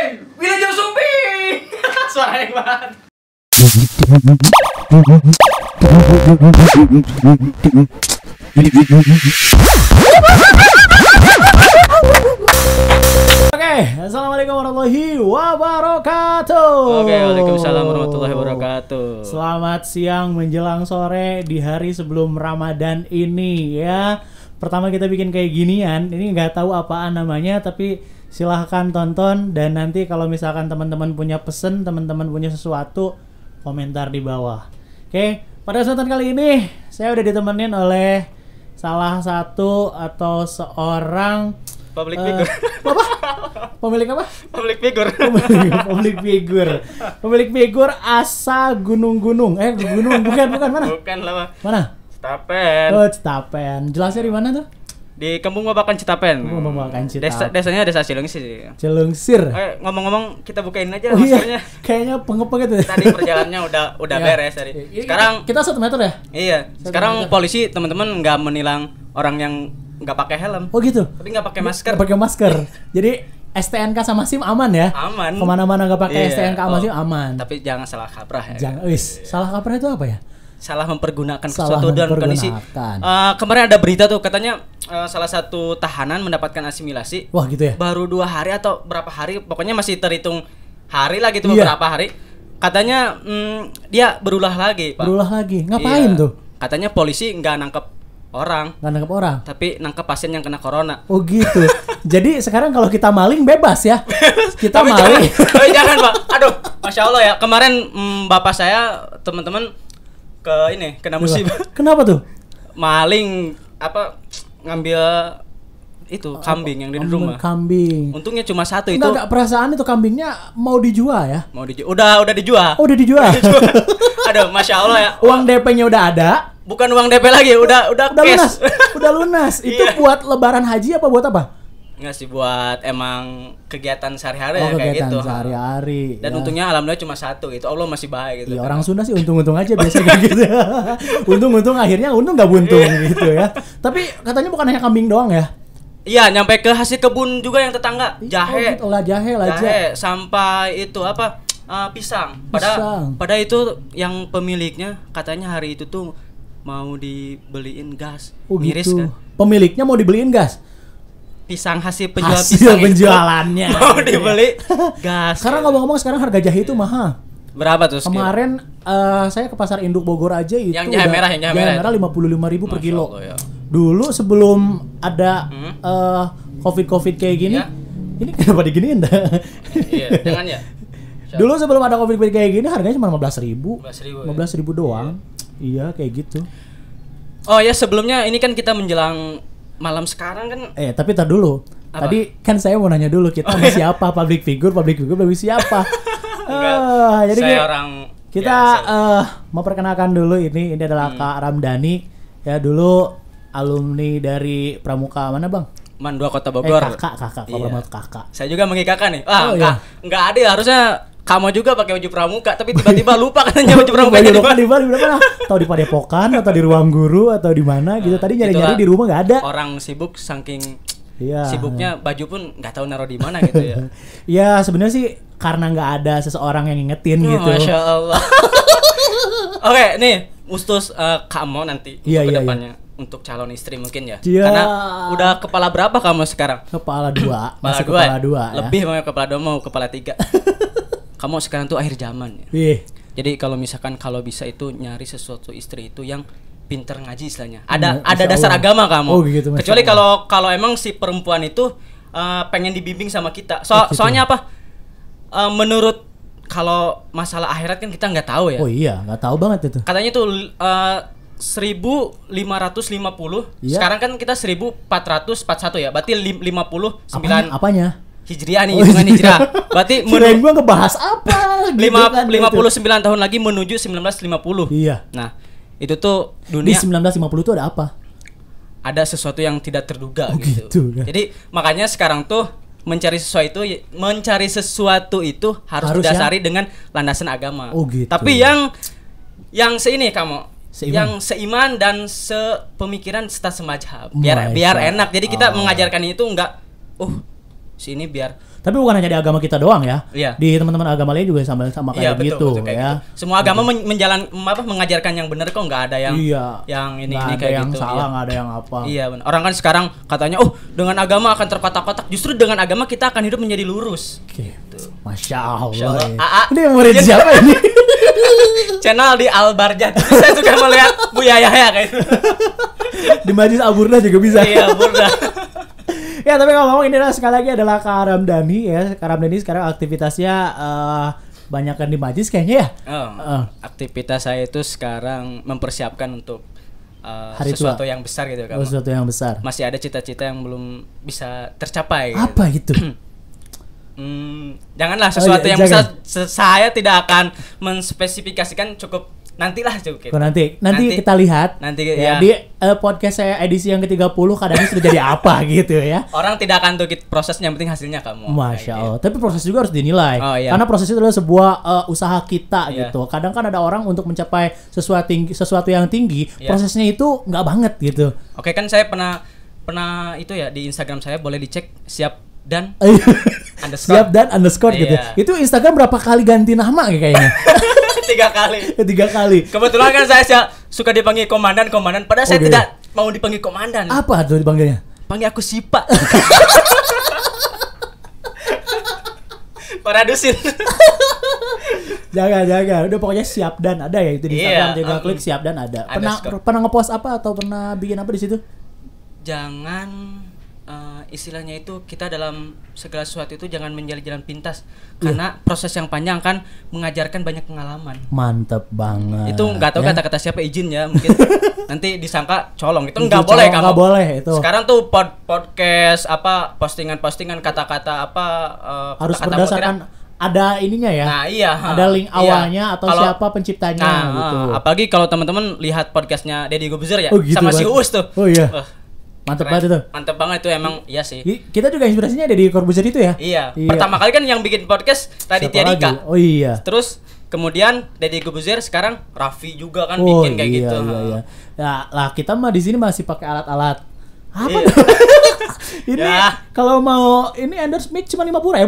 Wilujeng Sumping. Suara yang banget. Oke, assalamualaikum warahmatullahi wabarakatuh. Oke, waalaikumsalam warahmatullahi wabarakatuh. Selamat siang menjelang sore di hari sebelum Ramadan ini ya. Pertama kita bikin kayak ginian, ini nggak tahu apaan namanya, tapi silahkan tonton dan nanti kalau misalkan teman-teman punya pesen, teman-teman punya sesuatu, komentar di bawah. Oke, pada kesempatan kali ini saya udah ditemenin oleh salah satu atau seorang Public figure. apa? Pemilik apa? Public figure. Pemilik figur asa gunung-gunung. Gunung bukan mana? Bukan lah. Mana? Citapen. Oh, Citapen. Jelasnya di mana tuh? Di Kampung Babakan Citapen. Kampung Babakan Citapen. Desanya desa Cileungsir. Cileungsir. Ngomong-ngomong kita bukain aja Oh, iya. maskernya. Kayaknya pengep gitu. Tadi perjalanannya udah Ya. beres tadi. Sekarang kita 1 meter ya? iya. 1 Sekarang meter. polisi teman-teman nggak menilang orang yang nggak pakai helm. Oh gitu. Tapi nggak pakai masker. Nggak pakai masker. Jadi STNK sama SIM aman ya? Aman. Kemana-mana nggak pakai Iya. STNK sama SIM aman. Tapi jangan salah kaprah ya. Jangan, salah kaprah itu apa ya? Salah mempergunakan Salah sesuatu dan kondisi. mempergunakan. Kemarin ada berita tuh katanya salah satu tahanan mendapatkan asimilasi. Wah gitu ya? Baru 2 hari atau berapa hari, pokoknya masih terhitung hari lah gitu, Iya. beberapa hari. Katanya dia berulah lagi, Pak. Berulah lagi. Ngapain Iya. tuh? Katanya polisi nggak nangkep orang, Nggak nangkep orang. tapi nangkep pasien yang kena corona. Oh gitu. Jadi sekarang kalau kita maling bebas ya. Kita Tapi maling. tapi jangan, Pak. Aduh, Masya Allah ya. Kemarin bapak saya, teman-teman kena musibah. Kenapa tuh? Maling ngambil itu kambing yang di rumah. Kambing. Untungnya cuma satu itu. Enggak, perasaan itu kambingnya mau dijual ya? Mau dijual. Udah dijual. Oh, udah dijual. Aduh, Masya Allah ya. Uang DP-nya udah ada. Bukan uang DP lagi, udah Udah cash. lunas. Udah lunas. Itu Iya. buat lebaran haji apa buat apa? Nggak sih, buat emang kegiatan sehari-hari Oh, ya, kayak kegiatan gitu. sehari-hari. Dan ya. untungnya alhamdulillah cuma satu, itu Allah masih baik gitu. Iya, orang Sunda sih untung-untung aja biasanya kayak gitu. Untung-untung akhirnya untung nggak buntung gitu ya. Tapi katanya bukan hanya kambing doang ya? Iya, nyampe ke hasil kebun juga yang tetangga. Jahe. Oh, gitu. Lah jahe. Sampai itu pisang. Pisang. Pada itu yang pemiliknya katanya hari itu tuh mau dibeliin gas. Oh Miris gitu. kan? Pemiliknya mau dibeliin gas. Pisang hasil penjual Hasil pisang itu penjualannya. mau dibeli gas. Sekarang ngomong-ngomong, sekarang harga jahe itu mahal. Berapa tuh? Kemarin saya ke pasar induk Bogor aja itu Yang jahe merah, yang jahe merah 55.000 per Masya kilo. Allah, ya. Dulu sebelum ada COVID kayak gini, Ya. ini kenapa diginiin dah? Iya, jangan ya. Dulu sebelum ada COVID kayak gini harganya cuma 15.000. 15.000, 15.000 doang. Iya, kayak gitu. Oh ya, sebelumnya ini kan kita menjelang malam sekarang kan. Tapi tar dulu. Apa? Tadi kan saya mau nanya dulu kita sama siapa, public figure siapa? Jadi Saya orang kita mau perkenalkan dulu ini adalah Kak Ramdhani ya, dulu alumni dari Pramuka mana Bang? Man 2 Kota Bogor. Kakak, Iya. kakak. Saya juga mengikakan nih. Oh, enggak ada ya, harusnya kamu juga pakai baju pramuka, tapi tiba-tiba lupa katanya baju pramuka Baju di mana? Tahu di Padepokan atau di ruang guru atau di mana gitu. Tadi nyari-nyari di rumah nggak ada. Orang sibuk saking Iya. sibuknya baju pun nggak tahu naruh di mana gitu ya. Ya sebenarnya sih karena nggak ada seseorang yang ngingetin gitu. Masya Allah. Oke, nih Ustus kamu nanti Iya, ke iya, depannya untuk calon istri mungkin ya. Iya. Karena udah kepala berapa kamu sekarang? Kepala 2, masih dua kepala ya? 2 ya. Lebih mau kepala 2 mau kepala 3. Kamu sekarang tuh akhir zaman ya. Iya. Jadi kalau misalkan kalau bisa itu nyari sesuatu istri itu yang pinter ngaji istilahnya. Masya Ada dasar Allah. agama kamu. Oh, gitu, Masya Kecuali Allah. kalau emang si perempuan itu pengen dibimbing sama kita. Gitu. Soalnya apa? Menurut kalau masalah akhirat kan kita nggak tahu ya. Oh iya, nggak tahu banget itu. Katanya tuh 1550. Iya. Sekarang kan kita 1441 ya. Berarti 59 Apanya? Hijriah nih, Oh, hitungan iya. hijriah. Berarti Kirain gua ngebahas apa? Gitu kan, 59 tahun lagi menuju 1950. Iya. Nah, itu tuh Di dunia 1950 itu ada apa? ada sesuatu yang tidak terduga Oh, gitu. gitu, ya. Jadi makanya sekarang tuh mencari sesuatu itu harus Harus didasari dengan landasan agama. Oh, gitu. Tapi yang seini kamu Seiman. yang seiman dan sepemikiran serta semajhab. Biar Masya enak. Jadi kita Allah. mengajarkan itu enggak si ini biar Tapi bukan hanya di agama kita doang ya. Iya. Di teman-teman agama lain juga sama Iya, kayak betul, gitu betul, kayak ya. gitu. Semua agama mengajarkan yang benar kok, nggak ada yang Iya. yang ini Nggak ada kayak yang gitu. salah, Iya. nggak ada yang apa. Iya benar. Orang kan sekarang katanya, oh dengan agama akan terkotak-kotak. Justru dengan agama kita akan hidup menjadi lurus. Gitu. Masya Allah. Masya Allah. Ya. AA. Ini murid siapa ini? Channel di Albarjat. Saya suka melihat Bu Yaya kayak gitu. Di Majlis Aburda juga bisa. Iya, Burda. Ya tapi ngomong ini sekali lagi adalah Kak Ramdhani ya. Kak Ramdhani sekarang aktivitasnya banyak kan di Majlis kayaknya ya. Aktivitas saya itu sekarang mempersiapkan untuk Hari sesuatu tua. yang besar gitu kan. Sesuatu yang besar. Masih ada cita-cita yang belum bisa tercapai. Apa gitu? Janganlah sesuatu yang jangan. besar. Saya tidak akan menspesifikasikan, cukup nantilah cukup. Gitu. Nanti kita lihat. Nanti ya. ya. Di podcast saya edisi yang ke-30 kadang sudah jadi apa gitu ya. Orang tidak akan tuh prosesnya, yang penting hasilnya kamu. Masya Allah. Tapi proses juga harus dinilai. Oh, iya. Karena proses itu adalah sebuah usaha kita Iya. gitu. Kadang kan ada orang untuk mencapai sesuatu yang tinggi, Iya. prosesnya itu nggak banget gitu. Oke, kan saya pernah itu ya di Instagram saya, boleh dicek siap dan underscore. Siap dan underscore gitu. Iya. Itu Instagram berapa kali ganti nama kayaknya? 3 kali. 3 kali. Kebetulan kan saya suka dipanggil komandan, padahal saya Oke. tidak mau dipanggil komandan. Apa tuh dipanggilnya? Panggil aku Sipa. Paradusin. Jaga. Udah pokoknya siap dan ada ya itu di Instagram. Iya, Jaga klik siap dan ada. Underscore. Pernah ngepost apa atau pernah bikin apa di situ? Jangan istilahnya itu, kita dalam segala sesuatu itu jangan menjadi jalan pintas, karena proses yang panjang kan mengajarkan banyak pengalaman. Mantep banget. Itu nggak tahu ya. kata-kata siapa, izin ya, mungkin nanti disangka colong. Itu Itu nggak boleh colong, kamu. nggak boleh itu. Sekarang tuh podcast apa, postingan kata-kata apa, Harus kata-kata berdasarkan ada ininya ya. Nah iya, Ada link iya. awalnya atau Kalau- siapa penciptanya Nah, gitu. apalagi kalau teman-teman lihat podcastnya Deddy Gobuzer ya, Oh, gitu sama si banget. Uus tuh. Oh, iya. Wah, Mantep keren. banget itu. Mantep banget itu, emang iya sih. Kita juga inspirasinya ada di Corbuzier itu ya. Iya. Pertama kali kan yang bikin podcast Raditya Siapa Dika. lagi? Oh iya. Terus kemudian Deddy Gobuzer, sekarang Raffi juga kan Oh, bikin kayak iya, gitu. Iya. Ya, lah kita mah di sini masih pakai alat-alat apa? Iya. Ini Ya. kalau mau ini endorse mic cuma 50.000.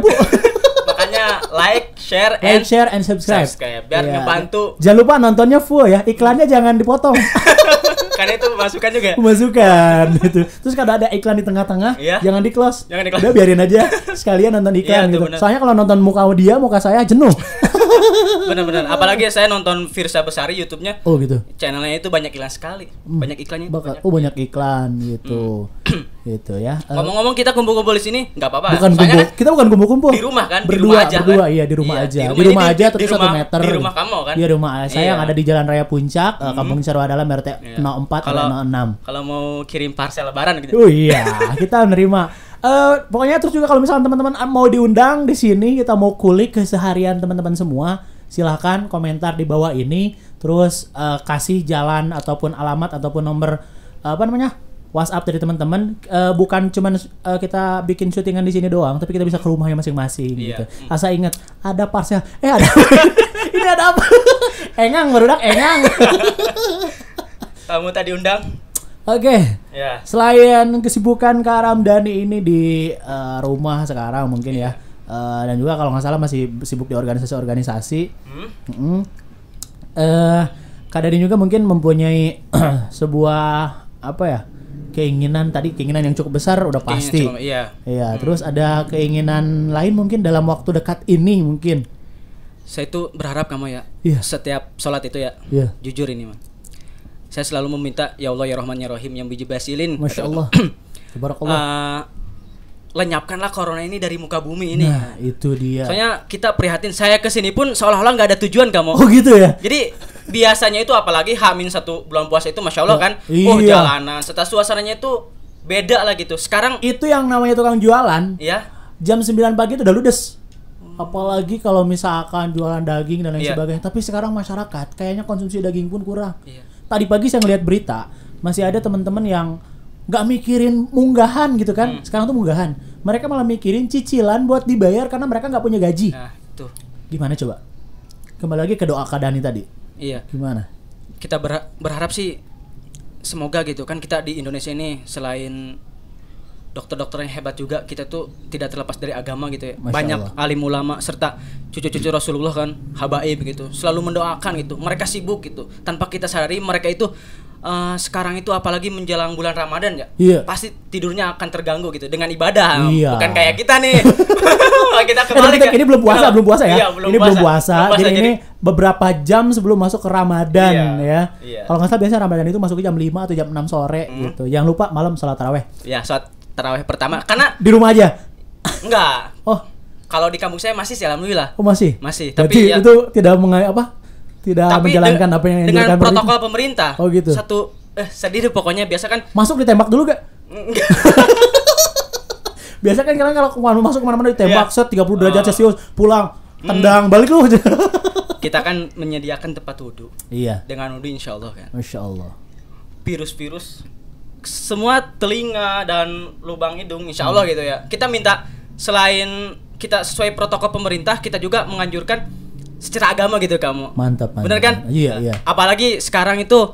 Makanya like, share, Like, share, and subscribe. biar Iya. ngebantu. Jangan lupa nontonnya full ya. Iklannya jangan dipotong. Karena itu masukan juga. Pemasukan gitu. Terus kalau ada iklan di tengah-tengah, Iya. jangan di close. Jangan di-close. Udah biarin aja. Sekalian nonton iklan Iya, itu gitu. bener. Soalnya kalau nonton muka dia, muka saya jenuh. Bener-bener. Apalagi saya nonton Firsa Besari YouTube-nya. Oh gitu. Channelnya itu banyak iklan sekali. Banyak iklannya. itu banyak. Banyak iklan gitu. Gitu ya. Ngomong-ngomong, kita kumpul-kumpul di sini nggak apa-apa. Bukan Soalnya kumpul. Kita bukan kumpul-kumpul. di rumah kan, Berdua, aja berdua, kan? iya di rumah Iya, aja. di Di rumah ini, aja terus 1 rumah- meter. di rumah kamu kan? Iya, rumah saya yang Iya. ada di Jalan Raya Puncak, Kampung Sarwadala RT Iya. 04 Kalau- 06. Kalau mau kirim parcel lebaran gitu. Oh iya, kita menerima. Pokoknya terus juga kalau misalnya teman-teman mau diundang di sini, kita mau kulik keseharian teman-teman semua, silahkan komentar di bawah ini, terus kasih jalan ataupun alamat ataupun nomor apa namanya WhatsApp dari teman-teman. Bukan cuman kita bikin syutingan di sini doang, tapi kita bisa ke rumahnya masing-masing Iya. gitu. Asal ingat ada parcel. Ada ini ada apa? Engang barudak engang. Kamu tadi undang? Oke. Ya. Selain kesibukan Kak Ramdhani ini di rumah sekarang mungkin ya, dan juga kalau nggak salah masih sibuk di organisasi-organisasi. Kak Dhani juga mungkin mempunyai sebuah apa ya, keinginan yang cukup besar udah pasti. Iya. Iya. Terus ada keinginan lain mungkin dalam waktu dekat ini mungkin. Saya itu berharap kamu ya. Iya. Setiap sholat itu ya. Iya. Jujur ini mah. Saya selalu meminta, ya Allah ya Rahman ya Rahim yang biji basilin. Masya Allah. Tabarakallah. Lenyapkanlah corona ini dari muka bumi ini. Nah itu dia. Soalnya kita prihatin, saya kesini pun seolah-olah nggak ada tujuan kamu. Oh gitu ya. Jadi biasanya itu apalagi H-1 bulan puasa itu Masya Allah kan. Iya. Jalanan, setelah suasananya itu beda lah gitu. Sekarang Itu yang namanya tukang jualan. ya Jam 9 pagi itu udah ludes. Apalagi kalau misalkan jualan daging dan lain Iya. sebagainya. Tapi sekarang masyarakat kayaknya konsumsi daging pun kurang. Iya. Tadi pagi saya ngeliat berita, masih ada teman-teman yang nggak mikirin munggahan gitu kan. Sekarang tuh munggahan. Mereka malah mikirin cicilan buat dibayar karena mereka nggak punya gaji. Nah itu. Gimana coba? Kembali lagi ke doa Kak Dhani tadi. Iya. Gimana? Kita berharap sih semoga gitu kan, kita di Indonesia ini selain dokter-dokter yang hebat juga. Kita tuh tidak terlepas dari agama gitu ya. Masya Banyak Allah. alim ulama serta cucu-cucu Rasulullah kan, habaib gitu, selalu mendoakan gitu. Mereka sibuk gitu, tanpa kita sadari mereka itu sekarang itu apalagi menjelang bulan Ramadan ya, Iya. pasti tidurnya akan terganggu gitu dengan ibadah. Iya. Bukan kayak kita nih. Kita Tapi kebalik ya. ini belum puasa ya. Iya, Ini belum puasa. Jadi ini beberapa jam sebelum masuk ke Ramadan Iya, ya. iya. Kalau nggak salah biasanya Ramadan itu masuknya jam 5 atau jam 6 sore gitu. Jangan lupa malam salat taraweh. Ya, saat tarawih pertama karena Di rumah aja. enggak. Oh, Kalau di kampung saya masih sih alhamdulillah. masih. Masih, Berarti tapi ya, itu tidak tidak tapi menjalankan apa yang dengan dianjurkan protokol pemerintah. Oh, gitu. Satu sedih deh pokoknya biasa kan. Masuk ditembak dulu gak? Enggak. Biasa kan kalian kalau masuk kemana-mana ditembak, Iya. set 30 derajat Celcius, pulang, tendang, balik lu. Kita kan menyediakan tempat wudhu. Iya. Dengan wudhu insya Allah kan. Masya Allah. Virus-virus semua telinga dan lubang hidung insya Allah gitu ya. Kita minta selain kita sesuai protokol pemerintah, kita juga menganjurkan secara agama gitu kamu. Mantap. Bener kan? Iya, iya. Apalagi sekarang itu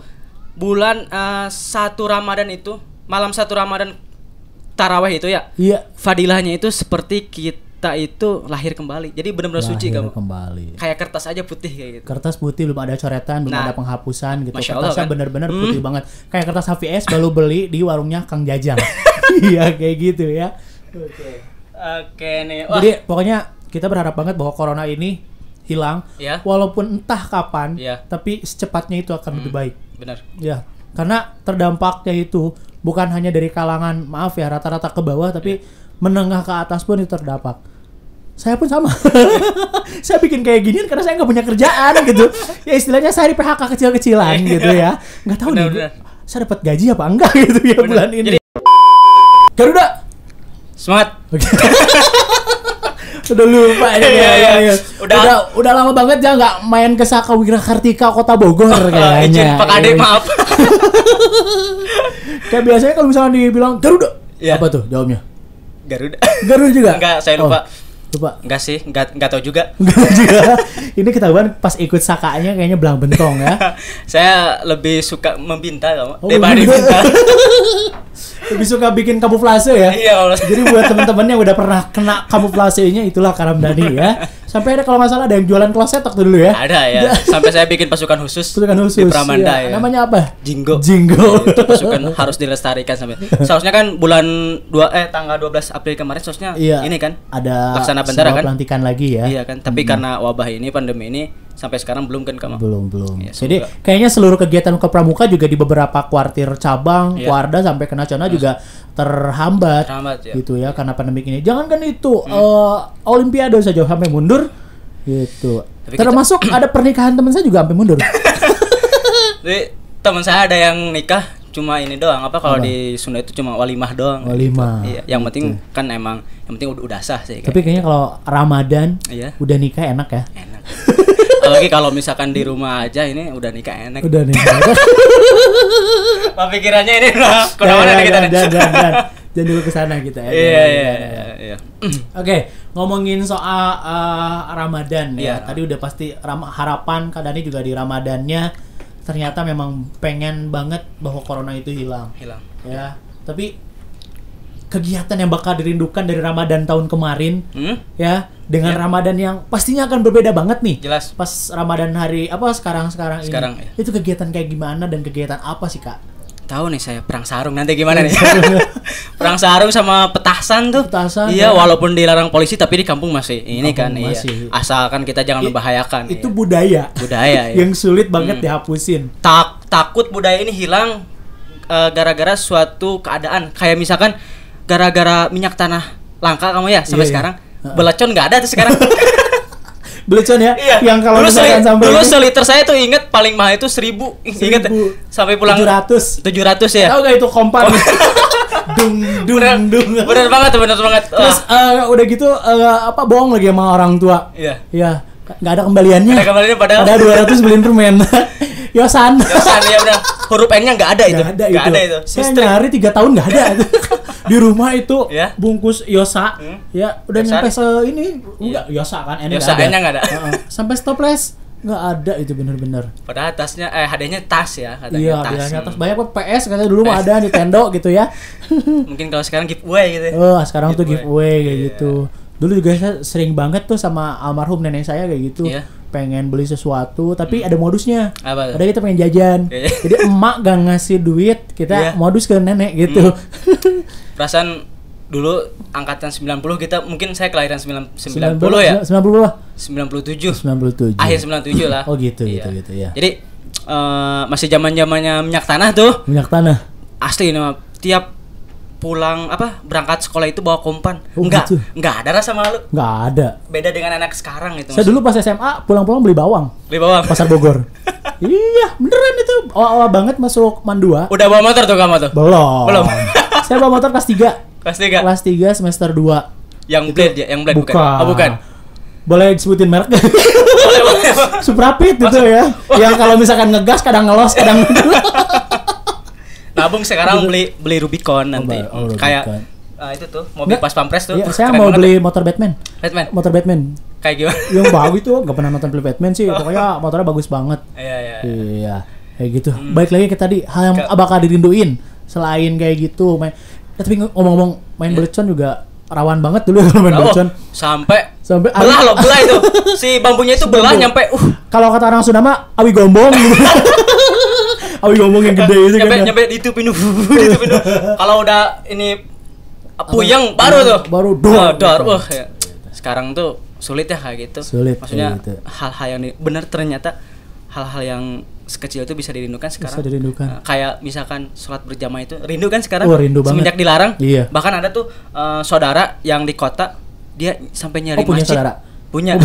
bulan 1 Ramadan itu, malam 1 Ramadan tarawih itu ya. Iya. Fadilahnya itu seperti kita itu lahir kembali. Jadi benar-benar suci Lahir kamu. kembali. Kayak kertas aja putih kayak gitu. Kertas putih, belum ada coretan, belum Nah, ada penghapusan gitu. Masya Allah, Kertasnya kan? bener-bener putih banget. Kayak kertas HVS baru beli di warungnya Kang Jajang. Iya, kayak gitu ya. Oke nih. Wah, Jadi pokoknya kita berharap banget bahwa corona ini hilang. Ya. Walaupun entah kapan, Ya. tapi secepatnya itu akan lebih baik. benar. Ya, karena terdampaknya itu bukan hanya dari kalangan, maaf ya, rata-rata ke bawah, tapi menengah ke atas pun itu terdampak. Saya pun sama. Saya bikin kayak ginian karena saya nggak punya kerjaan gitu. Ya istilahnya saya di PHK kecil-kecilan gitu ya. Nggak tahu nih, Benar. saya dapat gaji apa enggak gitu ya Benar. bulan ini. Jadi- Garuda. Semangat. Oke. Udah lupa ini ya. Udah lama banget ya nggak main ke Sakawira Kartika Kota Bogor kayaknya. Izin Pak Kade, maaf. Kayak biasanya kalau misalnya dibilang Garuda, Iya. apa tuh jawabnya? Garuda. Garuda juga? Enggak, saya lupa. Lupa. Enggak sih, enggak tahu juga. Garuda juga. Ini ketahuan pas ikut sakanya kayaknya belang bentong ya. Saya lebih suka membinta kamu Oh, daripada membinta. dibinta. Lebih suka bikin kamuflase ya. Iya, Allah. Jadi buat teman-teman yang udah pernah kena kamuflasenya itulah Karamdani ya. Sampai ada kalau nggak salah ada yang jualan kloset waktu dulu ya. Ada ya. Sampai saya bikin pasukan khusus. Pasukan khusus. Di Pramanda Iya. ya. Namanya apa? Jinggo. Jinggo. Itu pasukan harus dilestarikan sampai. Seharusnya kan tanggal 12 April kemarin seharusnya Iya. ini kan Ada Laksana Bendara sebuah kan? pelantikan lagi ya. Iya kan, tapi karena wabah ini, pandemi ini sampai sekarang belum kan kamu. Belum. Ya, Jadi semoga. kayaknya seluruh kegiatan Pramuka juga di beberapa kuartir cabang, Iya. Kuarda sampai ke nasional juga terhambat. Terhambat, ya. Gitu ya karena pandemi ini. Jangankan itu Olimpiade saja sampai mundur gitu. Tapi Termasuk ada pernikahan teman saya juga sampai mundur. Jadi teman saya ada yang nikah cuma ini doang, kalau Apa? di Sunda itu cuma walimah doang. Walimah. Iya, yang penting kan yang penting udah sah sih. Tapi kayaknya kalau Ramadan Iya. udah nikah enak ya. Enak. Apalagi kalau misalkan di rumah aja ini udah nikah enak. Udah nikah. Apa pikirannya ini udah kemana-mana nih kita nih. Jangan dulu ke sana kita ya. Iya. Oke, ngomongin soal Ramadan ya. Iya. Tadi udah pasti harapan Kak Dani juga di Ramadannya ternyata memang pengen banget bahwa corona itu hilang. Hilang. Ya. Tapi kegiatan yang bakal dirindukan dari Ramadan tahun kemarin ya dengan Ya. Ramadan yang pastinya akan berbeda banget nih. Jelas. Pas Ramadan hari apa sekarang ini. Sekarang, ya. Itu kegiatan kayak gimana dan kegiatan apa sih, Kak? Tahu nih saya perang sarung nanti gimana nih? Perang sarung sama petasan tuh. Petasan, Iya, ya. walaupun dilarang polisi tapi di kampung masih ini Kampung kan masih. iya. Asalkan kita jangan membahayakan. Itu iya. budaya Iya. yang sulit banget dihapusin. Takut budaya ini hilang gara-gara suatu keadaan, kayak misalkan gara-gara minyak tanah langka kamu ya sampai Iya, iya. sekarang. Belecon nggak ada tuh sekarang. Belecon ya, Iya. yang kalau misalkan sampai dulu ini seliter saya tuh inget paling mahal itu 1.000. Ingat ya? 1.000. Sampai pulang 700. 700 ya. Tahu gak itu kompan? dung. Bener banget. Terus udah gitu apa bohong lagi sama orang tua. Iya. Iya, nggak ada kembaliannya. Ada kembaliannya padahal. Ada 200 beliin permen. Yosan. Yosan ya benar. Huruf N-nya nggak ada itu. Nggak ada itu. Saya Sistem. nyari 3 tahun nggak ada. Di rumah itu Ya. bungkus Yosa, ya udah Yosan. nyampe ini enggak Yosa kan, N Yosa, N-nya nggak ada. Sampai stoples Nggak ada itu bener-bener. Padahal tasnya hadiahnya tas ya, katanya Iya, tas. biasanya atas banyak kok PS katanya dulu mah ada Nintendo gitu ya. Mungkin kalau sekarang giveaway gitu. Ya. Oh, sekarang tuh Giveaway. giveaway kayak Iya. gitu. Dulu juga saya sering banget tuh sama almarhum nenek saya kayak gitu. Iya. Pengen beli sesuatu tapi ada modusnya. Apa tuh? Ada kita pengen jajan. Iya. Jadi emak gak ngasih duit, kita Iya. modus ke nenek gitu. Perasaan dulu angkatan 90 kita, mungkin saya kelahiran 90 ya. 90 lah. 97. 97. Akhir 97 lah. Oh gitu Iya. gitu ya. Jadi masih zaman-zamannya minyak tanah tuh. Minyak tanah. Asli ini mah, tiap pulang berangkat sekolah itu bawa kompan. Oh, gitu. Enggak ada rasa malu. Nggak ada. Beda dengan anak sekarang itu. Saya dulu pas SMA pulang-pulang beli bawang. Beli bawang. Pasar Bogor. Iya, beneran itu. Awal-awal banget masuk Mandua. Udah bawa motor tuh kamu tuh? Belum. Belum. Saya bawa motor kelas 3. Kelas 3. Kelas 3 semester 2. Yang blade ya, yang blade bukan. Bukan. Oh, bukan. Boleh disebutin merek? Boleh, boleh. Suprapit gitu ya. Yang kalau misalkan ngegas kadang ngelos, kadang Nabung sekarang beli Rubicon nanti. Oh, Rubicon. Kayak itu tuh mobil Nggak. pas pampres tuh. Iya, Wah, saya keren mau banget. beli motor Batman. Batman. Motor Batman. Kayak gimana? Yang bagus tuh, gak pernah nonton film Batman sih. Pokoknya motornya bagus banget. Iya, iya. Iya, kayak gitu. Baik lagi ke tadi, hal yang bakal dirinduin selain kayak gitu. Tapi ngomong-ngomong main belecon juga rawan banget dulu ya kalau main Oh, belecon. sampai Sampai belah itu. Si bambunya itu belah Bambu. nyampe Kalau kata orang Sunda mah awi gombong gitu. Awi gombong yang gede itu kan. nyampe ditupin ditupin. Kalau udah ini puyeng baru tuh. Baru dor. Dor. Wah, ya. Sekarang tuh sulit ya kayak gitu. Sulit, Maksudnya kayak gitu. hal-hal yang benar ternyata hal-hal yang sekecil itu bisa dirindukan sekarang. Bisa dirindukan. Kayak misalkan sholat berjamaah itu rindu kan sekarang. Oh, rindu banget. Semenjak dilarang. Iya. Bahkan ada tuh saudara yang di kota dia sampai nyari Oh, punya masjid. saudara? Punya.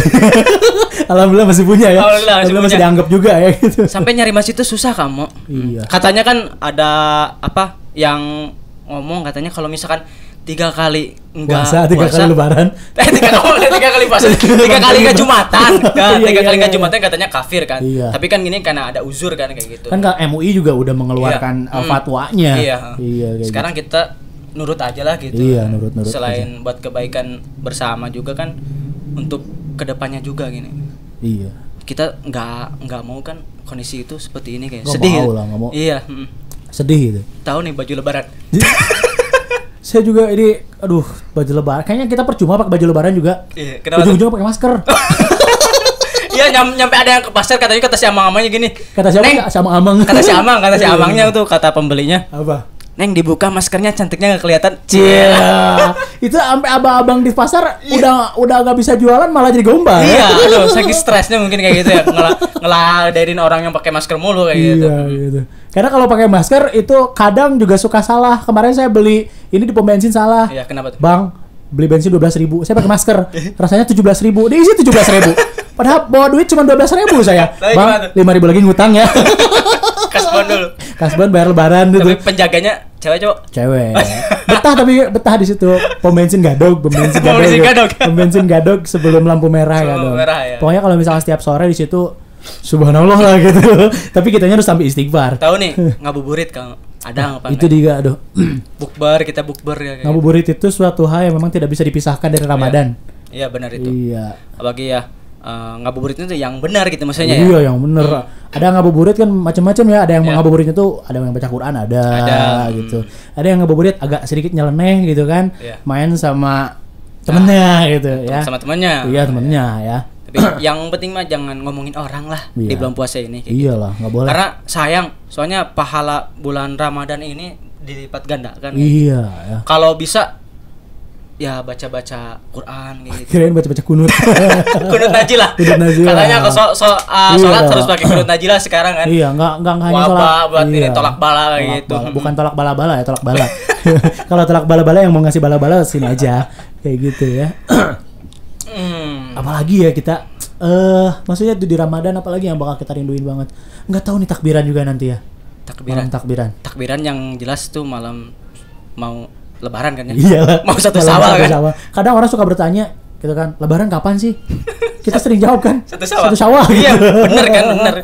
Alhamdulillah masih punya ya. Alhamdulillah masih masih punya. dianggap juga ya gitu. Sampai nyari masjid itu susah kamu. Iya. Katanya kan ada apa yang ngomong katanya kalau misalkan 3 kali enggak Puasa 3 kali lebaran. 3 kali puasa, 3 kali enggak Jumatan. Kan Iya, 3 kali iya, enggak iya. Jumatan katanya kafir kan. Iya. Tapi kan gini karena ada uzur kan kayak gitu. Kan MUI juga udah mengeluarkan Iya. fatwanya. Iya. Kayak Sekarang kita nurut aja lah gitu. Iya, nurut-nurut Selain buat kebaikan bersama juga kan untuk kedepannya juga gini. Iya. Kita nggak mau kan kondisi itu seperti ini kayak Nggak sedih. mau gitu. lah, nggak mau. Iya. Sedih gitu. Tahu nih baju lebaran. Saya juga ini, aduh, baju lebaran. Kayaknya kita percuma pakai baju lebaran juga. Iya, kenapa tuh? Ujung-ujungnya pakai masker. Iya nyampe ada yang ke pasar katanya kata si amang-amangnya gini. Kata siapa? Neng, Sama Amang. kata si amangnya tuh kata pembelinya. Apa? Neng dibuka maskernya cantiknya nggak kelihatan. Iya. Itu sampai abang-abang di pasar udah nggak bisa jualan malah jadi gombal. Iya, aduh, saking stresnya mungkin kayak gitu ya. Ngeladenin orang yang pakai masker mulu kayak gitu. Iya gitu. Karena kalau pakai masker itu kadang juga suka salah. Kemarin saya beli ini di pom bensin salah. Iya, kenapa tuh? Bang, beli bensin 12.000. Saya pakai masker. Rasanya 17.000. Diisi 17.000. Padahal bawa duit cuma 12.000 saya. Tapi Bang, gimana tuh? 5.000 lagi ngutang ya. Kasbon dulu. Kasbon bayar lebaran Tapi gitu. penjaganya cewek cowok. Cewek. Betah tapi betah di situ. Pom bensin gadog, pom bensin gadog. Pom bensin gadog. Pom bensin gadog sebelum lampu merah Sebelum gadog. lampu merah, ya. Pokoknya kalau misalnya setiap sore di situ subhanallah lah gitu. Tapi kitanya harus sampai istighfar. Tahu nih, ngabuburit Kang. Ada apa? Itu juga aduh. Bukber, kita bukber ya kayak. Ngabuburit itu suatu hal yang memang tidak bisa dipisahkan dari Ramadan. Iya, benar itu. Iya. Apalagi ya ngabuburit itu yang benar gitu maksudnya ya. Iya yang bener. Ada ngabuburit kan macam-macam ya. Ada yang Iya. ngabuburitnya tuh ada yang baca Quran ada gitu. Ada yang ngabuburit agak sedikit nyeleneh gitu kan. Iya. Main sama temennya gitu ya. Sama temannya. Iya temennya ya. Tapi yang penting mah jangan ngomongin orang lah di Iya. bulan puasa ini kayak gitu. Iyalah nggak boleh. Karena sayang, soalnya pahala bulan Ramadan ini dilipat ganda kan. Iya ya. Kalau bisa ya baca-baca Quran gitu. Kirain baca-baca kunut. Kunut najilah. Kunut najilah. Katanya kalau Iya, sholat dong. harus pakai kunut najilah sekarang kan. Iya nggak hanya Wabah sholat. buat ini Iya. tolak bala kayak Tolak gitu. bala. Bukan tolak bala-bala ya tolak bala. Kalau tolak bala-bala yang mau ngasih bala-bala sini aja kayak gitu ya. Apalagi ya kita maksudnya di Ramadan apalagi yang bakal kita rinduin banget. Nggak tahu nih takbiran juga nanti ya. Takbiran. Malam takbiran. Takbiran yang jelas tuh malam mau lebaran kan ya. Iya. Mau satu Malam Syawal satu kan. Syawal. Kadang orang suka bertanya gitu kan, lebaran kapan sih? Kita sering jawab kan. Satu Syawal. Satu Syawal. Iya, gitu. bener kan, bener.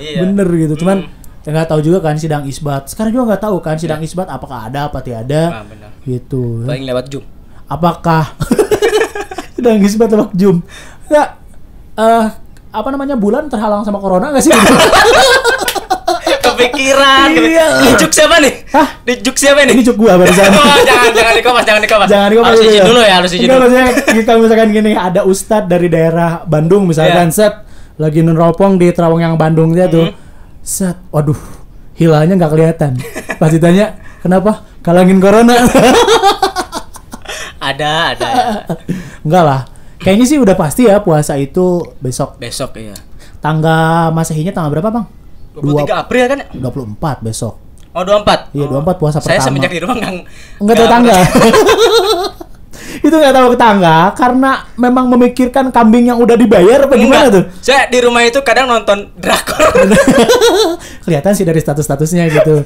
Iya. Bener gitu. Cuman ya nggak tahu juga kan sidang isbat. Sekarang juga nggak tahu kan sidang isbat apakah ada apa tiada. Nah, benar. Gitu. Paling lewat Zoom. Apakah sidang isbat apa jum? Nggak. apa namanya bulan terhalang sama corona nggak sih? Kepikiran. Iya. Dijuk siapa nih? Hah? Dijuk siapa nih? Ini cuk gua barusan. Oh, jangan dikopas. Jangan dikopas Harus dulu izin ya. dulu ya, harus izin Enggak, dulu. maksudnya kalau misalkan gini ada ustadz dari daerah Bandung misalkan set lagi neropong di terowong yang Bandung dia tuh. Set, waduh, hilalnya nggak kelihatan. Pas ditanya, kenapa? Kalangin corona. Ada. Enggak lah. Kayaknya sih udah pasti ya puasa itu besok. Besok ya. Tanggal Masehinya tanggal berapa, Bang? 23 April kan? 24 besok. Oh, 24. Iya, 24 puasa Saya pertama. semenjak di rumah Enggak tahu tangga. Itu nggak tahu ke tangga karena memang memikirkan kambing yang udah dibayar apa gimana tuh? Saya di rumah itu kadang nonton drakor. Kelihatan sih dari status-statusnya gitu.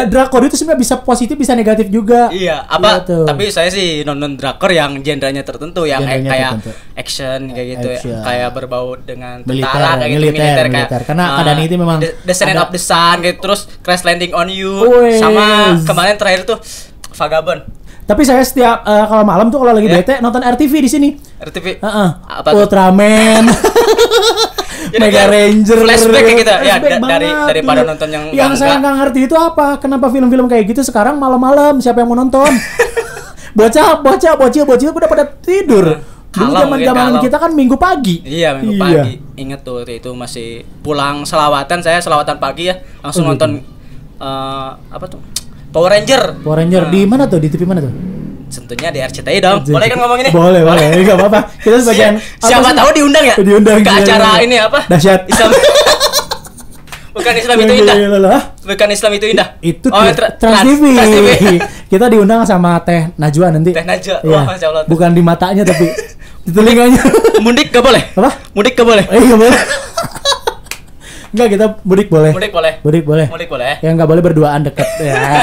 Drakor itu sebenarnya bisa positif bisa negatif juga. Iya, apa? Gitu. Tapi saya sih nonton drakor yang genrenya tertentu, yang Genrenya kayak tertentu. action kayak gitu, Action. kayak berbau dengan Militer, tentara kayak gitu, militer. kayak Karena keadaan itu memang The Descendant ada- of the Sun gitu, terus Crash Landing on You, Wes. sama kemarin terakhir tuh Vagabond. Tapi saya setiap kalau malam tuh kalau lagi Ya. bete nonton RTV di sini. RTV. Heeh. Apa tuh? Ultraman. Jadi Mega kayak Ranger. flashback kayak gitu ya, Flashback dari banget daripada tuh. nonton yang Yang saya enggak. nggak ngerti itu apa? Kenapa film-film kayak gitu sekarang malam-malam siapa yang mau nonton? bocil udah pada tidur. Dulu Kalau mungkin zaman-zaman kalau. kita kan Minggu pagi. Iya, minggu pagi. Ingat tuh waktu itu masih pulang selawatan, saya selawatan pagi ya, langsung Oh, gitu. nonton apa tuh? Power Ranger. Power Ranger di mana tuh? Di TV mana tuh? Tentunya di RCTI dong. Boleh kan ngomong ini? Boleh. Enggak apa-apa. Kita sebagian Siapa tahu diundang ya? Diundang ke iya, acara iya. ini apa? Dahsyat. Islam. Bukan Islam itu indah. Bukan Islam itu indah. Itu oh, Trans TV. Trans TV. Kita diundang sama Teh Najwa nanti. Teh Najwa. Iya. Wah, Masya Allah. Bukan di matanya tapi di telinganya. Mudik gak boleh? Apa? Mudik gak boleh? Enggak boleh. Enggak, kita mudik boleh. Mudik boleh. Mudik boleh. Mudik boleh. Yang nggak boleh berduaan deket. Ya.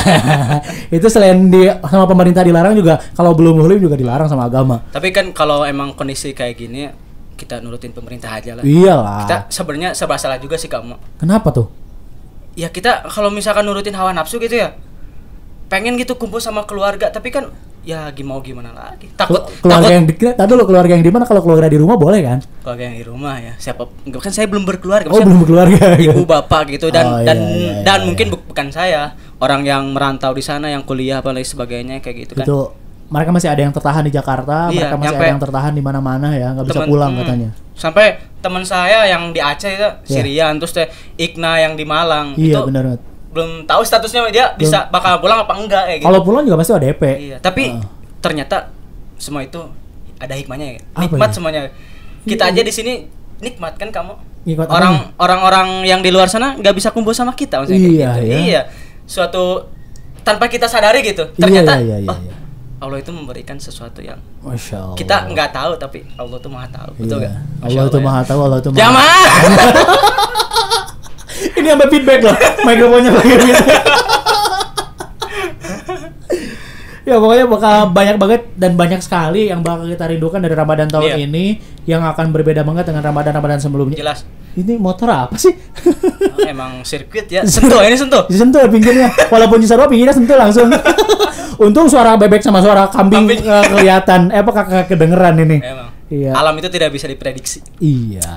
Itu selain sama pemerintah dilarang juga, kalau belum muslim juga dilarang sama agama. Tapi kan kalau emang kondisi kayak gini, kita nurutin pemerintah aja lah. Iyalah. Kita sebenarnya serba salah juga sih kamu. Kenapa tuh? Ya kita kalau misalkan nurutin hawa nafsu gitu ya, pengen gitu kumpul sama keluarga, tapi kan ya gimana lagi. Takut Keluarga yang tadi lo keluarga yang di mana? Kalau keluarga di rumah boleh kan? keluarga yang di rumah ya. Siapa? Enggak, kan saya belum berkeluarga. Oh, Maksudnya belum berkeluarga. ibu bapak gitu dan Oh, dan iya, dan iya, mungkin iya. bukan saya, orang yang merantau di sana, yang kuliah apa lain sebagainya kayak gitu kan. Itu mereka masih ada yang tertahan di Jakarta, Iya, mereka masih nyampe- ada yang tertahan di mana-mana ya, nggak bisa pulang katanya. Sampai teman saya yang di Aceh itu Sirian, terus teh Ikna yang di Malang Iya, itu benar banget. belum tahu statusnya dia bisa bakal pulang apa enggak kayak gitu. Kalau pulang juga pasti ODP. Iya, tapi ternyata semua itu ada hikmahnya ya. Apa Nikmat ya? semuanya. Kita aja di sini nikmat kan kamu. Nikmat Orang-orang yang di luar sana nggak bisa kumpul sama kita maksudnya kayak Iya, gitu. ya. Iya. Suatu tanpa kita sadari gitu. Iya, Ternyata iya, oh, iya. Allah itu memberikan sesuatu yang Masya Allah. kita nggak tahu tapi Allah tuh Maha tahu. Betul Iya. nggak? Masya Allah itu ya. maha tahu, Allah itu maha. Jamal. Ini sampai feedback loh, mikrofonnya pakai feedback. Ya pokoknya bakal banyak banget dan banyak sekali yang bakal kita rindukan dari Ramadan tahun Iya. ini yang akan berbeda banget dengan Ramadan sebelumnya. Jelas. Ini motor apa sih? Oh, emang sirkuit ya. Sentuh ini sentuh. Disentuh pinggirnya, walaupun Cisarua pinggirnya sentuh langsung. Untung suara bebek sama suara kambing Kambing. kelihatan, kakak kedengeran ini. Emang. Iya. Alam itu tidak bisa diprediksi. Iya,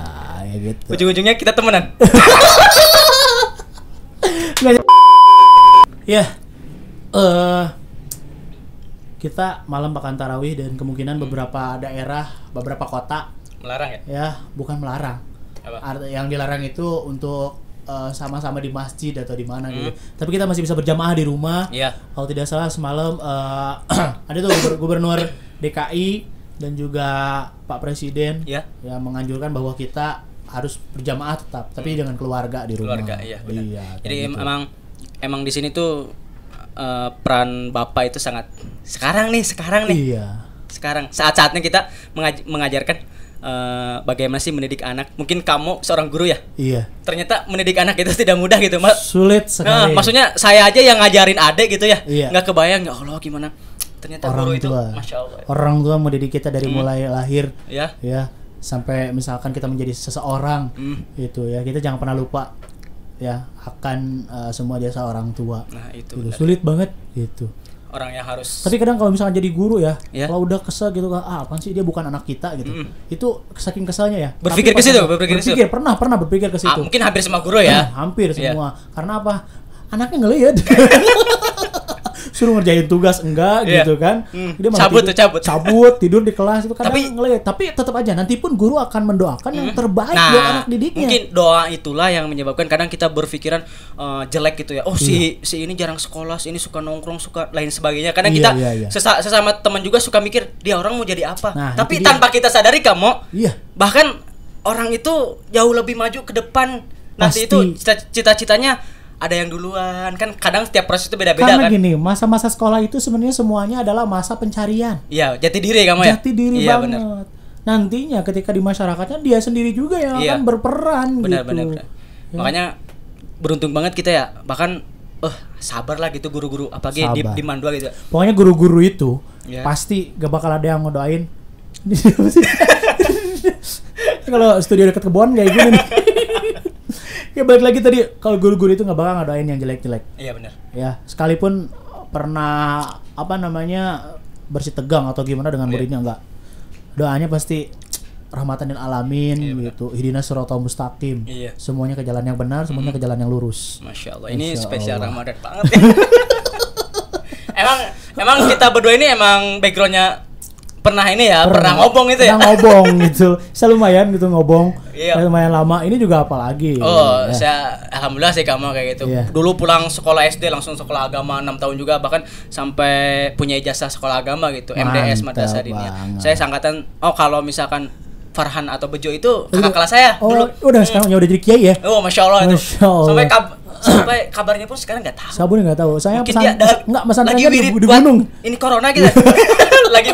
ya gitu. Ujung-ujungnya kita temenan. Ya, kita malam makan tarawih dan kemungkinan beberapa daerah, beberapa kota, Melarang ya? ya bukan melarang. Apa? Yang dilarang itu untuk sama-sama di masjid atau di mana gitu. Tapi kita masih bisa berjamaah di rumah. Iya. Kalau tidak salah semalam ada tuh gubernur DKI dan juga Pak Presiden Iya. yang menganjurkan bahwa kita harus berjamaah tetap, tapi dengan keluarga di rumah. Keluarga, iya benar. Iya, Jadi kayak gitu. emang di sini tuh peran bapak itu sangat sekarang nih. Iya. Sekarang saat-saatnya kita mengajarkan bagaimana sih mendidik anak. Mungkin kamu seorang guru ya. Iya. Ternyata mendidik anak itu tidak mudah gitu, Mas. Sulit Nah, sekali. maksudnya saya aja yang ngajarin adik gitu ya. Iya. Nggak kebayang ya Allah gimana. Ternyata orang guru itu tua. Masya Allah. Orang tua mendidik kita dari mulai lahir Ya. ya sampai misalkan kita menjadi seseorang gitu ya. Kita jangan pernah lupa ya akan semua jasa orang tua. Nah, itu. Gitu. benar. Sulit banget gitu. orang yang harus. Tapi kadang kalau misalkan jadi guru ya, Ya. kalau udah kesel gitu, apaan sih dia bukan anak kita gitu. Itu saking keselnya ya. Berpikir Tapi ke situ, pas- berpikir ke situ. pernah berpikir ke situ. Mungkin hampir semua guru ya. Hampir Iya. semua. Karena apa? Anaknya ngeliat. Suruh ngerjain tugas enggak Iya. gitu kan. Dia malah Cabut tidur, tuh, cabut. cabut, tidur di kelas itu kadang Tapi- ngeliat. Tapi tetap aja nanti pun guru akan mendoakan yang terbaik Nah, buat anak didiknya. mungkin doa itulah yang menyebabkan kadang kita berpikiran jelek gitu ya. Oh si ini jarang sekolah, si ini suka nongkrong, suka lain sebagainya. Kadang Iya, kita iya. sesama teman juga suka mikir dia orang mau jadi apa. Nah, Tapi itu dia. tanpa kita sadari kamu, Iya. bahkan orang itu jauh lebih maju ke depan. Nanti Pasti. itu cita-citanya ada yang duluan. Kan kadang setiap proses itu beda-beda Karena kan. gini, masa-masa sekolah itu sebenarnya semuanya adalah masa pencarian. Iya, jati diri kamu ya. Jati diri Iya, banget. benar. Nantinya ketika di masyarakatnya dia sendiri juga yang Iya. akan berperan Benar, gitu. benar. Ya. Makanya beruntung banget kita ya. Bahkan sabar lah gitu guru-guru apalagi di Sabar. Mandua gitu. Pokoknya guru-guru itu Iya. pasti gak bakal ada yang ngedoain. Ini siapa sih? Kalau studio dekat kebun kayak gini nih. Ya balik lagi tadi, kalau guru-guru itu gak bakal ngedoain yang jelek-jelek. Iya benar. Ya, sekalipun pernah bersih tegang atau gimana dengan muridnya enggak. Doanya pasti rahmatan lil alamin gitu. Ihdinas siratal mustaqim. Iya. Semuanya ke jalan yang benar, semuanya ke jalan yang lurus. Masya Allah, ini Masya spesial Allah. Ramadan banget ya. emang kita berdua ini emang backgroundnya pernah ini ya, pernah ngobong itu ya. Pernah ngobong gitu. Saya lumayan gitu ngobong. Iya. Lumayan lama. Ini juga apalagi. Oh, Ya. saya alhamdulillah sih kamu kayak gitu. Iya. Dulu pulang sekolah SD langsung sekolah agama 6 tahun juga, bahkan sampai punya ijazah sekolah agama gitu, MDS Mantap Madrasah Diniyah. banget. Saya sangkatan kalau misalkan Farhan atau Bejo itu kakak kelas saya Oh, dulu. udah sekarang ya udah jadi kiai ya. Oh, Masya Allah itu. Masya Allah. Sampai kabarnya pun sekarang nggak tahu. Sabun nggak tahu. Saya Mungkin dia enggak pesan lagi di, wirid di buat gunung. ini corona gitu. Lagi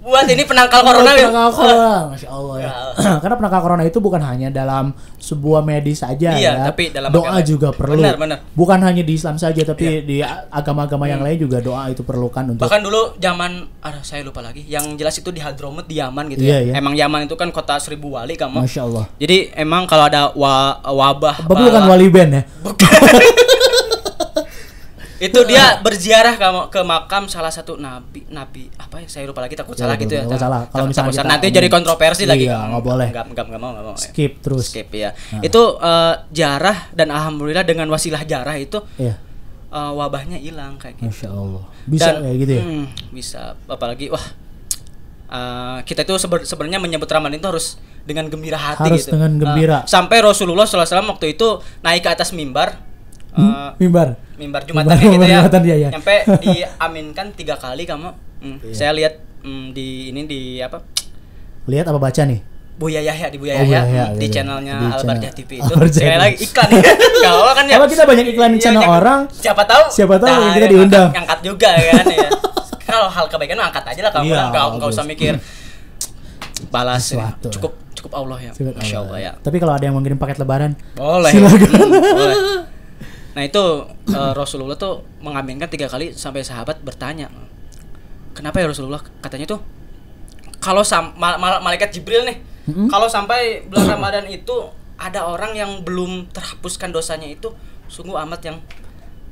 buat ini penangkal corona gitu. Penangkal corona, Masya Allah ya. Karena penangkal corona itu bukan hanya dalam sebuah medis saja Iya, ya. tapi dalam doa agama. juga perlu. Benar. Bukan hanya di Islam saja, tapi Iya. di agama-agama yang lain juga doa itu perlukan untuk. Bahkan dulu zaman saya lupa lagi. Yang jelas itu di Hadramut di Yaman gitu Iya, ya. iya. Emang Yaman itu kan kota 1000 wali kamu. Masya Allah. Jadi emang kalau ada wabah Bapak bukan wali band ya? itu dia berziarah ke makam salah satu nabi apa ya, saya lupa lagi, takut salah gitu ya. takut salah. Kalau Takut misalnya salah. kita nanti jadi kontroversi iya, lagi. nggak boleh. Nggak mau. Skip terus. Skip ya. Itu jarah, dan alhamdulillah dengan wasilah jarah itu Iya. wabahnya hilang kayak gitu. Masya Allah. Bisa kayak gitu ya? Bisa. Apalagi kita itu sebenarnya menyebut Ramadan itu harus dengan gembira hati Harus gitu. dengan gembira. Sampai Rasulullah SAW waktu itu naik ke atas mimbar. Mimbar Jumatan gitu ya. Jumatan, iya. Sampai diaminkan 3 kali kamu. Iya. Saya lihat di apa? Lihat apa baca nih? Buya Yahya di Buya Oh, Yahya Buya Yahya, di gitu. channelnya Di Albarjah channel TV itu. Albarjah Sekali TV. lagi iklan ya. Kalau kan ya. Kalau kita banyak iklan di Iya, channel jangan- orang, siapa tahu yang kita diundang. Angkat juga kan ya. Kalau hal kebaikan mah angkat aja lah kamu. Iya, Enggak usah bagus. mikir balas ya. Sesuatu. Cukup Allah ya. Silakan. Masya Allah ya. Tapi kalau ada yang mengirim paket lebaran, Boleh. silakan. Boleh. Nah itu Rasulullah tuh mengaminkan 3 kali sampai sahabat bertanya, kenapa ya Rasulullah? Katanya tuh kalau malaikat Jibril nih, kalau sampai bulan Ramadan itu ada orang yang belum terhapuskan dosanya itu sungguh amat yang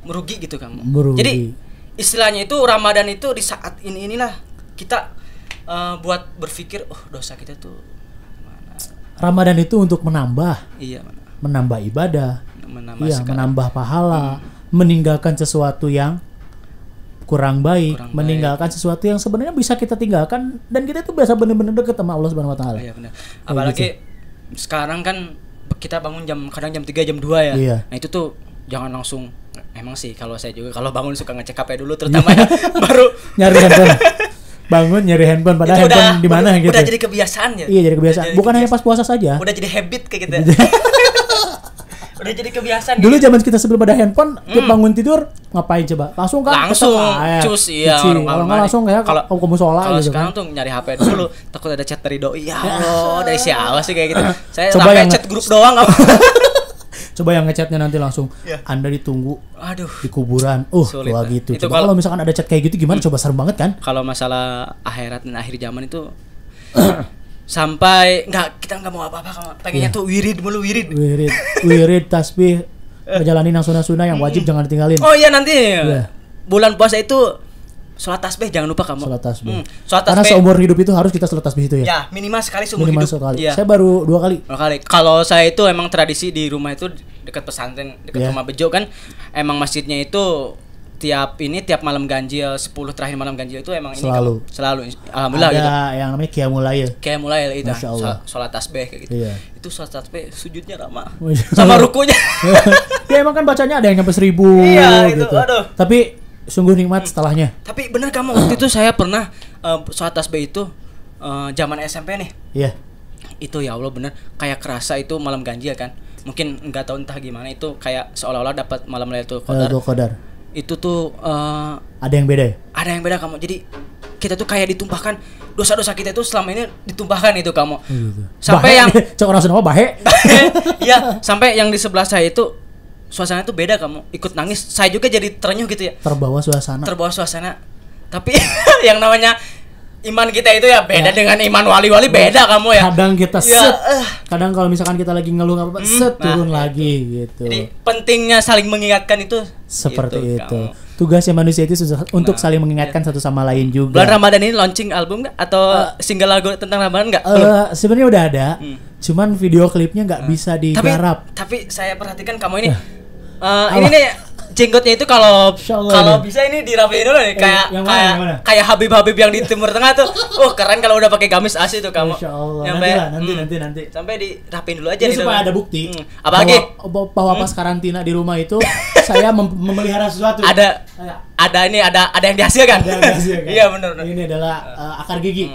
merugi gitu kamu. Merugi. Jadi istilahnya itu Ramadan itu di saat inilah kita buat berpikir, dosa kita tuh mana? Ramadan itu untuk menambah ibadah, menambah pahala, meninggalkan sesuatu yang kurang baik, meninggalkan sesuatu yang sebenarnya bisa kita tinggalkan dan kita itu biasa benar-benar dekat sama Allah Subhanahu wa taala. Iya benar. Apalagi sekarang kan kita bangun kadang jam 3 jam 2 ya. Iya. Nah itu tuh jangan langsung, emang sih kalau saya juga kalau bangun suka ngecek HP dulu terutama ya, baru Nyari handphone. Bangun nyari handphone padahal itu handphone di mana gitu. Udah jadi kebiasaan ya. Iya, jadi kebiasaan. Bukan hanya pas puasa saja. Udah jadi habit kayak gitu. Udah jadi kebiasaan. Dulu gitu. zaman kita sebelum ada handphone, kita bangun tidur ngapain coba? Langsung kan? Langsung Tetep kayak cus iya cuci. orang Kalau nggak langsung kayak kalau musola kalau gitu sekarang kan. tuh nyari HP dulu, takut ada chat dari doi. Ya Allah, dari siapa sih kayak gitu. Saya Coba sampai yang chat grup doang. Coba yang ngechatnya nanti langsung Iya. Anda ditunggu Aduh. di kuburan. Sulit, tua lah. gitu. Itu Coba kalau misalkan ada chat kayak gitu gimana? Coba serem banget kan? Kalau masalah akhirat dan akhir zaman itu sampai kita nggak mau apa-apa, pengennya tuh wirid mulu wirid. Wirid, tasbih, ngejalanin yang sunah-sunah yang wajib jangan ditinggalin. Oh iya nanti Iya. bulan puasa itu sholat tasbih jangan lupa kamu. Sholat tasbih. Sholat Karena tasbih. seumur hidup itu harus kita sholat tasbih itu ya. Ya, minimal sekali seumur Minimal hidup. sekali. Iya. Saya baru 2 kali. 2 kali. Kalau saya itu emang tradisi di rumah itu dekat pesantren, dekat Iya. rumah Bejo kan. Emang masjidnya itu tiap malam ganjil 10 terakhir malam ganjil itu emang Selalu. ini selalu alhamdulillah Ada gitu. yang namanya Qiyamul Lail. Kayak mulai itu Masya Allah. sholat tasbih kayak gitu. Iya. Itu sholat tasbih sujudnya lama. Masya Sama Allah. rukunya. Ya emang kan bacanya ada yang nyampe 1000 Iya, itu, gitu. aduh. Tapi sungguh nikmat setelahnya. Tapi bener kamu waktu itu saya pernah sholat tasbih itu zaman SMP nih. Iya. Itu ya Allah bener kayak kerasa itu malam ganjil kan. Mungkin nggak tahu entah gimana itu kayak seolah-olah dapat malam Lailatul Qadar. Lailatul Qadar. Itu tuh Ada yang beda ya? ada yang beda kamu. Jadi kita tuh kayak ditumpahkan dosa-dosa kita itu selama ini ditumpahkan itu kamu. Gitu. Sampai yang cok orang Sunda mah bahe. iya, sampai yang di sebelah saya itu suasana itu beda kamu. Ikut nangis. Saya juga jadi terenyuh gitu ya. Terbawa suasana. Terbawa suasana. Tapi yang namanya iman kita itu ya beda dengan iman wali-wali beda kamu ya. Kadang kita Ya, set. Kadang kalau misalkan kita lagi ngeluh apa set turun lagi gitu. Jadi pentingnya saling mengingatkan itu Seperti gitu, itu. kamu. Tugasnya manusia itu untuk saling mengingatkan satu sama lain juga. Bulan Ramadan ini launching album nggak atau single lagu tentang Ramadan nggak? Sebenarnya udah ada. Cuman video klipnya nggak bisa digarap. Tapi saya perhatikan kamu ini Ya. ini nih jenggotnya itu kalau Insya Allah kalau ini. bisa ini dirapiin dulu nih kayak yang mana, yang mana? kayak Habib-Habib yang di Timur Tengah tuh. Keren kalau udah pakai gamis asli tuh kamu. Insya Allah. Sampai Nanti. sampai dirapiin dulu aja Ini nih. supaya ada bukti. Apalagi bahwa pas karantina di rumah itu saya memelihara sesuatu. ada yang dihasilkan. Ada yang dihasilkan. Iya benar. Ini adalah akar gigi.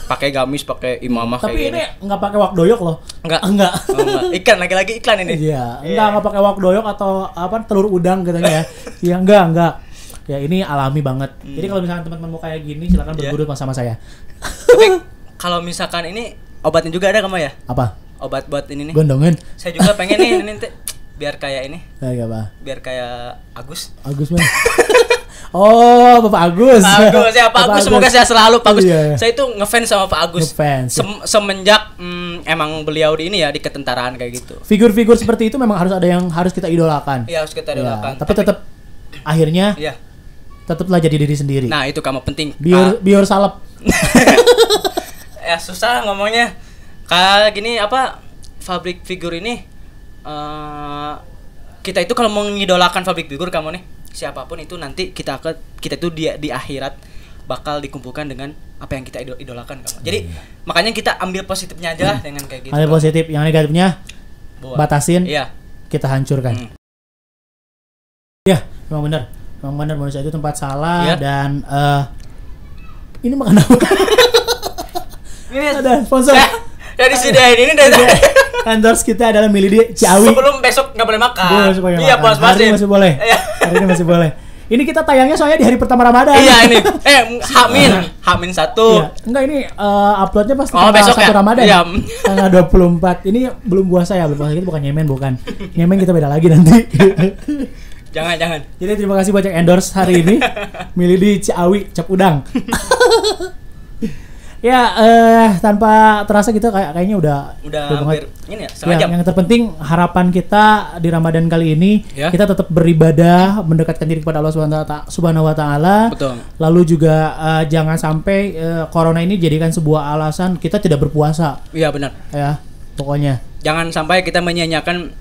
Pakai gamis, pakai imamah Tapi kayak ini nggak pakai wak doyok loh. Enggak. Enggak. Oh, enggak. Iklan lagi iklan ini. Iya, enggak pakai wak doyok atau apa telur udang katanya ya. Iya, enggak. Ya ini alami banget. Jadi kalau misalkan teman-teman mau kayak gini silakan berguru sama saya. Tapi kalau misalkan ini obatnya juga ada kamu ya? Apa? Obat buat ini nih. Gondongan. Saya juga pengen nih ini biar kayak ini, Kayak apa? biar kayak Agus. Agus mana? Oh, Bapak Agus. Pak Agus semoga saya selalu Pak Agus. Iya. Saya itu ngefans sama Pak Agus. Ngefans. Semenjak emang beliau di ini ya di ketentaraan kayak gitu. Figur-figur seperti itu memang harus ada yang harus kita idolakan. Iya, harus kita Ya, idolakan. tapi tetap akhirnya Iya. tetaplah jadi diri sendiri. Nah, itu kamu penting. Biar salep. Ya susah ngomongnya. Kayak gini apa public figure ini kita itu kalau mengidolakan public figure kamu nih siapapun itu nanti kita itu di akhirat bakal dikumpulkan dengan apa yang kita idolakan kamu. Jadi makanya kita ambil positifnya aja lah dengan kayak gitu. Ambil positif, yang negatifnya batasin. Iya. Kita hancurkan. Ya, memang benar manusia itu tempat salah dan ini makan apa? Ini Ada sponsor. Dari disediain ini dari tadi. Endorse kita adalah Milidi Ciawi. Sebelum besok nggak boleh makan. Iya, puas hari ini masih boleh. Iya. Hari ini masih boleh. Ini kita tayangnya soalnya di hari pertama Ramadan. Iya ini. Hamin 1. Iya. Enggak, ini uploadnya pas besok 1 ya? Ramadan. Iya. Tanggal 24. Ini belum puasa ya, belum puasa itu bukan nyemen bukan. Nyemen kita beda lagi nanti. Jangan. Jadi terima kasih banyak endorse hari ini. Milidi Ciawi cap udang. Ya, tanpa terasa kita kayaknya udah hampir ini ya, setengah jam. Yang terpenting harapan kita di Ramadan kali ini kita tetap beribadah, mendekatkan diri kepada Allah Subhanahu wa taala. Betul. Lalu juga jangan sampai corona ini jadikan sebuah alasan kita tidak berpuasa. Iya benar. Ya, pokoknya. Jangan sampai kita menyia-nyiakan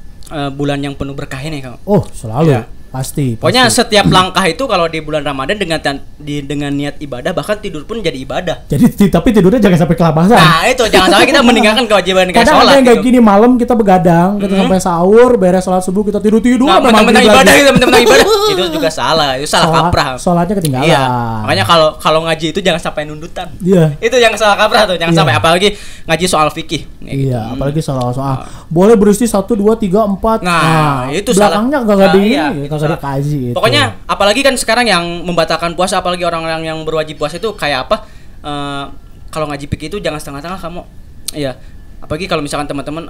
bulan yang penuh berkah ini, Kang. Oh, selalu. Ya. Pasti. Pokoknya setiap langkah itu kalau di bulan Ramadan dengan niat ibadah, bahkan tidur pun jadi ibadah. Jadi tapi tidurnya jangan sampai kelapasan. Nah itu jangan sampai kita meninggalkan kewajiban kayak kadang sholat. Kadang ada yang kayak gini malam kita begadang, kita sampai sahur, beres sholat subuh kita tidur. Nah, mentang-mentang ibadah gitu, mentang-mentang ibadah. Itu juga salah, itu salah kaprah. Sholatnya ketinggalan. Iya. Makanya kalau ngaji itu jangan sampai nundutan. Iya. Itu yang salah kaprah tuh, jangan sampai apalagi ngaji soal fikih. Iya, apalagi soal boleh beristri 1 2 3 4. Nah, itu belakangnya salah. Kagak dikaji itu. Pokoknya apalagi kan sekarang yang membatalkan puasa, apalagi orang-orang yang berwajib puasa itu kayak apa? Kalau ngaji fikih itu jangan setengah-setengah kamu. Iya. Apalagi kalau misalkan teman-teman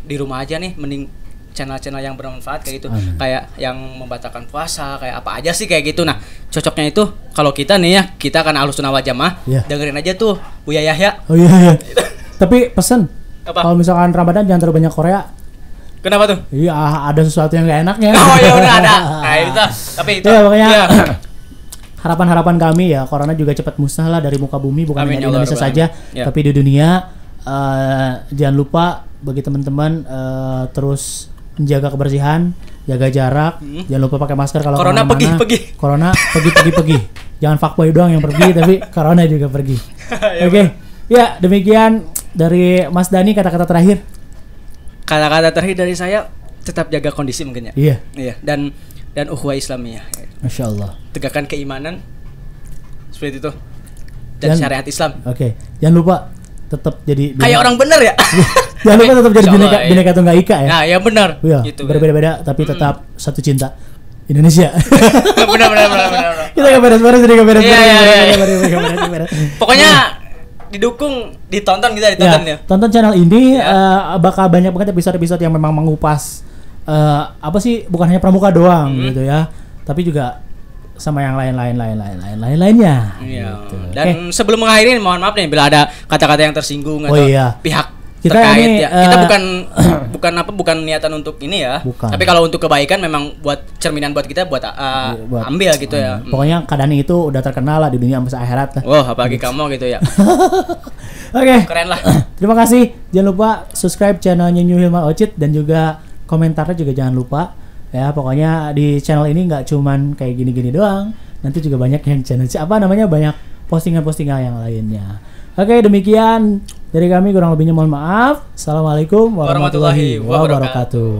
di rumah aja nih, mending channel-channel yang bermanfaat kayak gitu. Kayak yang membatalkan puasa, kayak apa aja sih kayak gitu. Nah, cocoknya itu kalau kita nih ya, kita kan Ahlussunnah wal Jamaah, dengerin aja tuh Buya Yahya. Oh iya. Tapi pesen kalau misalkan Ramadan jangan terlalu banyak Korea. Kenapa tuh? Iya, ada sesuatu yang gak enaknya. Oh ya udah ada. Nah, itu. Tapi itu. Ya, makanya harapan-harapan kami ya corona juga cepat musnah lah dari muka bumi, bukan Amin, hanya di ya Allah, Indonesia Rabbal saja alamin. Ya. tapi di dunia. Jangan lupa bagi teman-teman terus menjaga kebersihan, jaga jarak, jangan lupa pakai masker kalau Corona kemana-mana. pergi. Corona pergi. Jangan fuckboy doang yang pergi tapi corona juga pergi. Oke. Ya, demikian dari Mas Dani, kata-kata terakhir. Kata-kata terakhir dari saya, tetap jaga kondisi mungkin ya. Iya. Iya, dan ukhuwah Islamiyah. Masya Allah. Tegakkan keimanan seperti itu. Dan syariat Islam. Oke. Jangan lupa tetap jadi Kayak orang bener ya. Jangan lupa tetap jadi Insya Allah, bineka tunggal ika ya. Nah, ya benar. Iya, Gitu. berbeda-beda tapi tetap satu cinta. Indonesia. benar. Kita gak beres-beres. Iya. Pokoknya didukung, ditonton kita ditonton ya. Tonton channel ini bakal banyak banget episode-episode yang memang mengupas apa sih, bukan hanya pramuka doang gitu ya, tapi juga sama yang lainnya. Iya. Gitu. Dan sebelum mengakhiri mohon maaf nih bila ada kata-kata yang tersinggung atau pihak kita terkait ini, ya. Kita bukan niatan untuk ini ya. Bukan. Tapi kalau untuk kebaikan memang buat cerminan buat kita buat ambil gitu ya. Pokoknya keadaan itu udah terkenal lah di dunia sampai akhirat lah. Wah, apalagi kamu gitu ya. Oke. Keren lah. Terima kasih. Jangan lupa subscribe channelnya New Hilman Ocit dan juga komentarnya juga jangan lupa. Ya, pokoknya di channel ini nggak cuman kayak gini-gini doang. Nanti juga banyak yang banyak postingan-postingan yang lainnya. Oke, demikian dari kami, kurang lebihnya mohon maaf. Assalamualaikum warahmatullahi wabarakatuh.